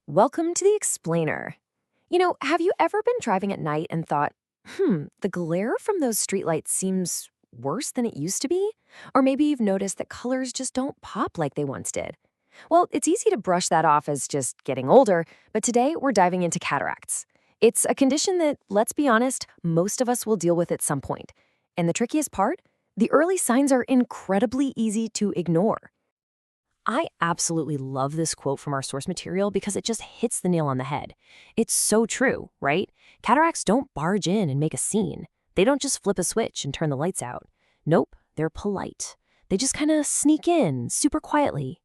Welcome to the Explainer. Have you ever been driving at night and thought, the glare from those streetlights seems worse than it used to be? Or maybe you've noticed that colors just don't pop like they once did. Well, it's easy to brush that off as just getting older, but today we're diving into cataracts. It's a condition that, let's be honest, most of us will deal with at some point. And the trickiest part? The early signs are incredibly easy to ignore. I absolutely love this quote from our source material because it just hits the nail on the head. It's so true, right? Cataracts don't barge in and make a scene. They don't just flip a switch and turn the lights out. Nope, they're polite. They just kind of sneak in super quietly.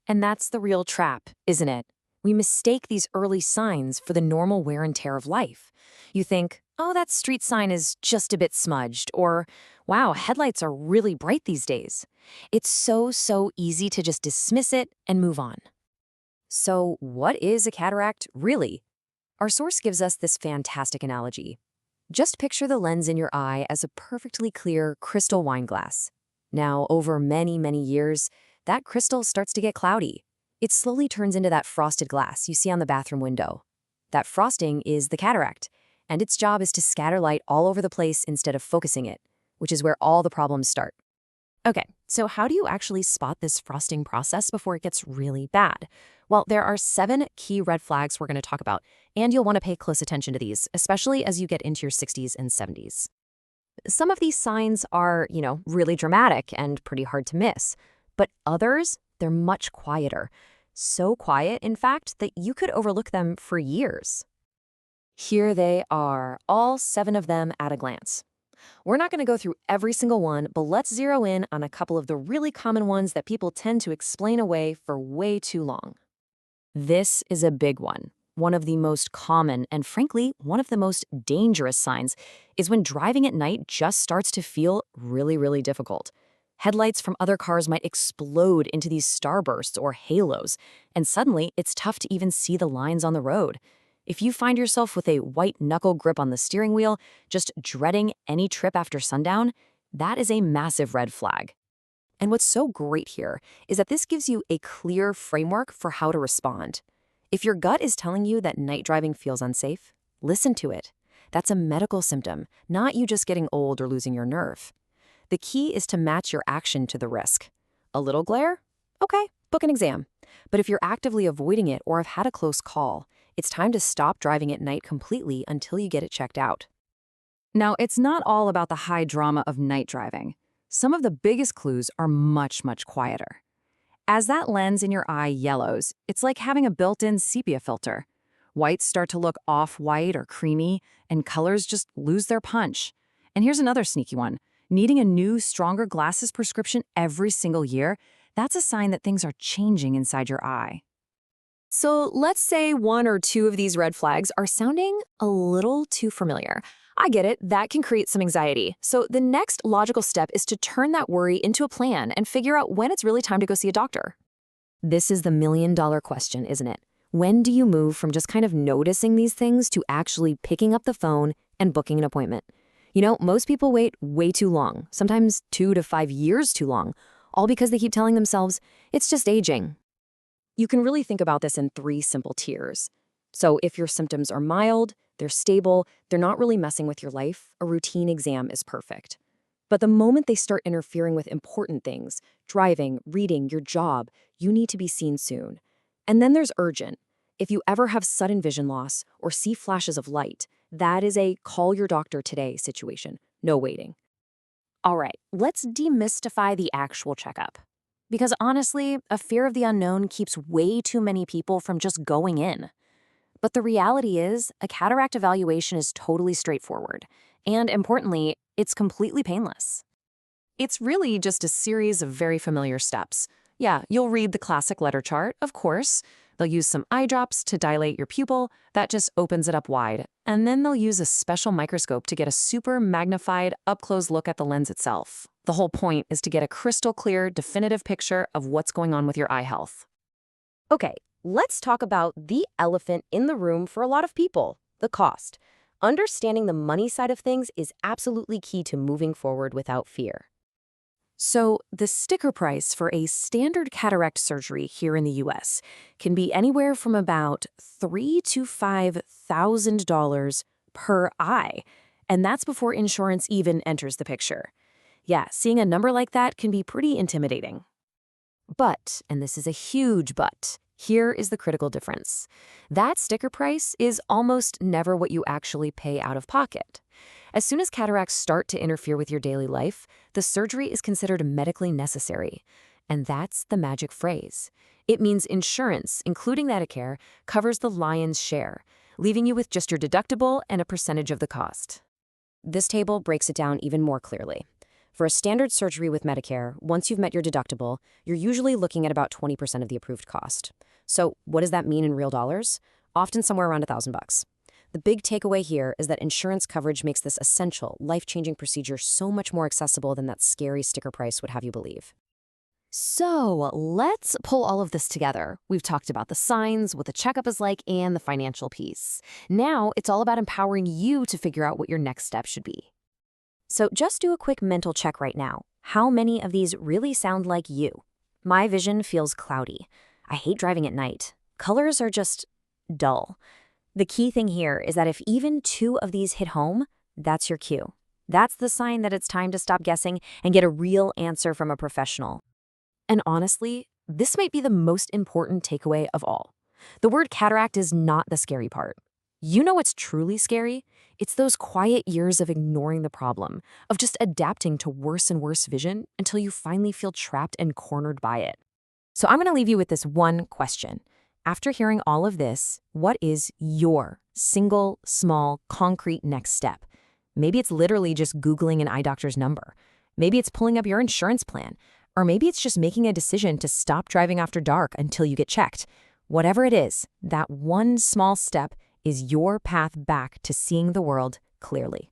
And that's the real trap, isn't it? We mistake these early signs for the normal wear and tear of life. You think, oh, that street sign is just a bit smudged, or wow, headlights are really bright these days. It's so easy to just dismiss it and move on. So, what is a cataract really? Our source gives us this fantastic analogy. Just picture the lens in your eye as a perfectly clear crystal wine glass. Now, over many years, that crystal starts to get cloudy. It slowly turns into that frosted glass you see on the bathroom window. That frosting is the cataract, and its job is to scatter light all over the place instead of focusing it, which is where all the problems start. Okay, so how do you actually spot this frosting process before it gets really bad? Well, there are 7 key red flags we're going to talk about, and you'll want to pay close attention to these, especially as you get into your 60s and 70s. Some of these signs are, really dramatic and pretty hard to miss, but others, they're much quieter. So quiet, in fact, that you could overlook them for years. Here they are, all 7 of them at a glance. We're not going to go through every single one, but let's zero in on a couple of the really common ones that people tend to explain away for way too long. This is a big one. One of the most common and, frankly, one of the most dangerous signs is when driving at night just starts to feel really difficult. Headlights from other cars might explode into these starbursts or halos, and suddenly it's tough to even see the lines on the road. If you find yourself with a white knuckle grip on the steering wheel, just dreading any trip after sundown, that is a massive red flag. And what's so great here is that this gives you a clear framework for how to respond. If your gut is telling you that night driving feels unsafe, listen to it. That's a medical symptom, not you just getting old or losing your nerve. The key is to match your action to the risk. A little glare? Okay, book an exam. But if you're actively avoiding it or have had a close call, it's time to stop driving at night completely until you get it checked out. Now, it's not all about the high drama of night driving. Some of the biggest clues are much quieter. As that lens in your eye yellows, it's like having a built-in sepia filter. Whites start to look off-white or creamy, and colors just lose their punch. And here's another sneaky one. Needing a new, stronger glasses prescription every single year, that's a sign that things are changing inside your eye. So let's say 1 or 2 of these red flags are sounding a little too familiar. I get it, that can create some anxiety. So the next logical step is to turn that worry into a plan and figure out when it's really time to go see a doctor. This is the million-dollar question, isn't it? When do you move from just kind of noticing these things to actually picking up the phone and booking an appointment? Most people wait way too long, sometimes 2 to 5 years too long, all because they keep telling themselves, it's just aging. You can really think about this in 3 simple tiers. So if your symptoms are mild, they're stable, they're not really messing with your life, a routine exam is perfect. But the moment they start interfering with important things, driving, reading, your job, you need to be seen soon. And then there's urgent. If you ever have sudden vision loss or see flashes of light, that is a call your doctor today situation. No waiting. All right, let's demystify the actual checkup. Because honestly, a fear of the unknown keeps way too many people from just going in. But the reality is, a cataract evaluation is totally straightforward. And importantly, it's completely painless. It's really just a series of very familiar steps. Yeah, you'll read the classic letter chart, of course. They'll use some eye drops to dilate your pupil. That just opens it up wide. And then they'll use a special microscope to get a super magnified, up-close look at the lens itself. The whole point is to get a crystal clear, definitive picture of what's going on with your eye health. Okay, let's talk about the elephant in the room for a lot of people, the cost. Understanding the money side of things is absolutely key to moving forward without fear. So, the sticker price for a standard cataract surgery here in the US can be anywhere from about $3,000 to $5,000 per eye, and that's before insurance even enters the picture. Yeah, seeing a number like that can be pretty intimidating. But, and this is a huge but, here is the critical difference. That sticker price is almost never what you actually pay out of pocket. As soon as cataracts start to interfere with your daily life, the surgery is considered medically necessary. And that's the magic phrase. It means insurance, including Medicare, covers the lion's share, leaving you with just your deductible and a percentage of the cost. This table breaks it down even more clearly. For a standard surgery with Medicare, once you've met your deductible, you're usually looking at about 20% of the approved cost. So what does that mean in real dollars? Often somewhere around $1,000. The big takeaway here is that insurance coverage makes this essential, life-changing procedure so much more accessible than that scary sticker price would have you believe. So let's pull all of this together. We've talked about the signs, what the checkup is like, and the financial piece. Now it's all about empowering you to figure out what your next step should be. So just do a quick mental check right now. How many of these really sound like you? My vision feels cloudy. I hate driving at night. Colors are just dull. The key thing here is that if even 2 of these hit home, that's your cue. That's the sign that it's time to stop guessing and get a real answer from a professional. And honestly, this might be the most important takeaway of all. The word cataract is not the scary part. You know what's truly scary? It's those quiet years of ignoring the problem, of just adapting to worse and worse vision until you finally feel trapped and cornered by it. So I'm going to leave you with this one question. After hearing all of this, what is your single, small, concrete next step? Maybe it's literally just Googling an eye doctor's number. Maybe it's pulling up your insurance plan. Or maybe it's just making a decision to stop driving after dark until you get checked. Whatever it is, that one small step is your path back to seeing the world clearly.